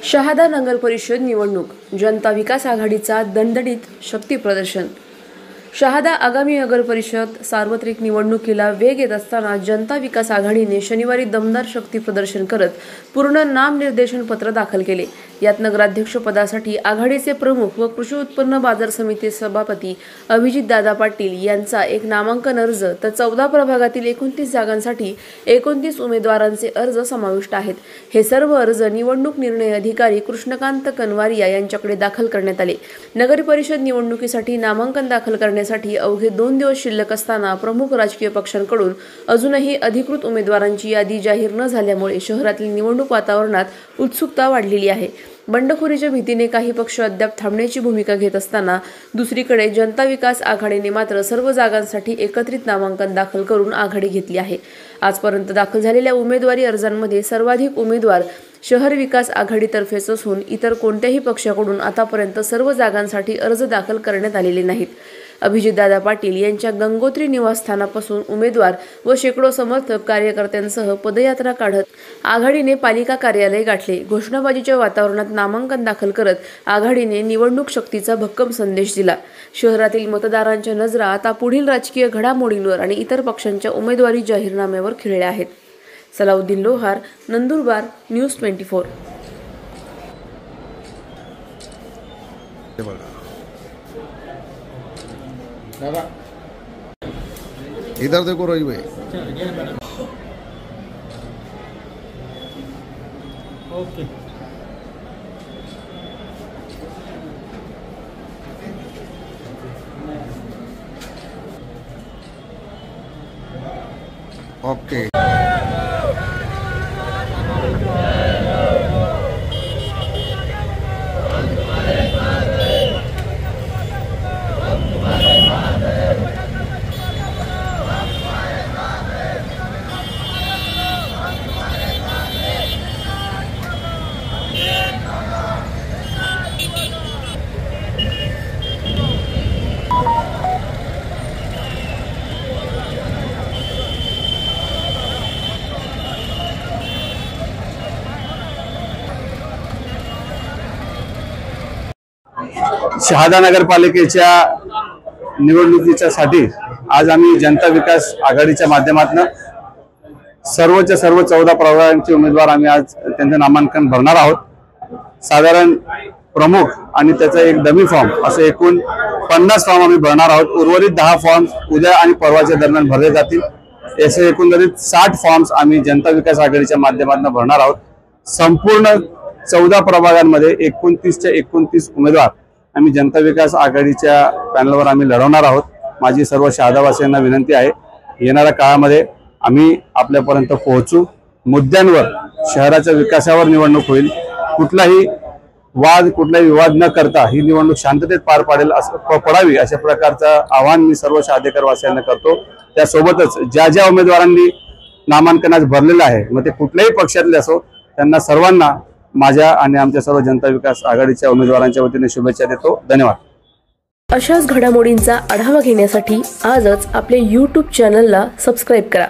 शहादा नगर परिषद निवडणूक, जनता विकास आघाडीचा दणदणीत शक्ती प्रदर्शन। शहादा आगामी नगर परिषद सार्वत्रिक निवडणुकीला वेग येत असताना जनता विकास आघाडीने शनिवारी दमदार शक्ती प्रदर्शन करत पूर्ण नामनिर्देशन पत्र दाखल केले। यात नगराध्यक्ष पदासाठी आघाडीचे प्रमुख व कृषी उत्पन्न बाजार समिती सभापती अभिजितदादा पाटील यांचा एक नामांकन अर्ज तर 14 प्रभागातील 29 जागांसाठी 29 उमेदवारांचे अर्ज समाविष्ट आहेत। हे सर्व अर्ज निवडणूक निर्णय अधिकारी कृष्णकांत कनवारिया यांच्याकडे दाखल करण्यात आले। नगर परिषद निवडणुकीसाठी नामांकन दाखल करण्यासाठी अवघे 2 दिवस शिल्लक असताना प्रमुख राजकीय पक्षांकडून अजूनही अधिकृत उमेदवारांची यादी जाहीर न झाल्यामुळे शहरातील निवडणूक वातावरणात उत्सुकता वाढलेली आहे। बंडखोरीच्या भीतीने काही पक्ष अद्याप थांबण्याची भूमिका घेत असताना दुसरीकडे जनता विकास आघाडीने मात्र सर्व जागांसाठी एकत्रित नामांकन दाखल करून आघाडी घेतली आहे। आजपर्यंत दाखल झालेल्या उमेदवारी अर्जांमध्ये सर्वाधिक उमेदवार शहर विकास आघाडीतर्फेच असून इतर कोणत्याही पक्षाकडून आतापर्यंत सर्व जागांसाठी अर्ज दाखल करण्यात आलेले नाहीत। अभिजितदादा पाटील यांच्या गंगोत्री निवासस्थानापासून उमेदवार व शेकडो समर्थक कार्यकर्त्यांसह पदयात्रा काढत आघाडीने पालिका कार्यालय गाठले। घोषणाबाजीच्या वातावरणात नामांकन दाखल करत आघाडीने निवडणूक शक्तीचा भक्कम संदेश दिला। शहरातील मतदारांच्या नजरा आता पुढील राजकीय घडामोडींवर आणि इतर पक्षांच्या उमेदवारी जाहीरनाम्यावर खिळल्या आहेत। सलाउद्दीन लोहार, नंदुरबार, न्यूज 24। इधर देखो रोही भाई। ओके ओके शहादा नगरपालिकेच्या निवडणुकीसाठी आज आम्ही जनता विकास आघाडीच्या माध्यमातून सर्वच्या सर्व 14 प्रभागांचे उमेदवार आम्ही आज त्यांचे नामांकन भरणार आहोत। साधारण प्रमुख आणि त्याचा एक डमी फॉर्म असे एकूण 50 फॉर्म आम्ही भरणार आहोत। उर्वरित 10 फॉर्म उद्या आणि परवाच्या दरम्यान भरले जातील। असे एकंदरीत 60 फॉर्म्स आम्ही जनता विकास आघाडीच्या माध्यमातून भरणार आहोत। संपूर्ण 14 प्रभागांमध्ये 29 च्या 29 उमेदवार आम्ही जनता विकास आघाडीच्या पॅनलवर आम्ही लढवणार आहोत। माझी सर्व शहादावासियांना विनंती आहे, येणाऱ्या काळामध्ये आम्ही आपल्यापर्यंत पोहोचू। मुद्द्यांवर शहराच्या विकासावर निवडणूक होईल। कुठलाही विवाद न करता ही निवडणूक शांततेत पार पडावी अशा प्रकारचं आवाहन मी सर्व शहादेकर वासियांना करतो। त्यासोबतच ज्या ज्या उमेदवारांनी नामांकन आज भरलेलं आहे, मग ते कुठल्याही पक्षातले असो, त्यांना सर्वांना माझ्या आणि आमच्या सर्व जनता विकास आघाडीच्या उमेदवारांच्या वतीने शुभेच्छा देतो। धन्यवाद। अशाच घडामोडींचा आढावा घेण्यासाठी आजच आपले YouTube चॅनलला सबस्क्राइब करा।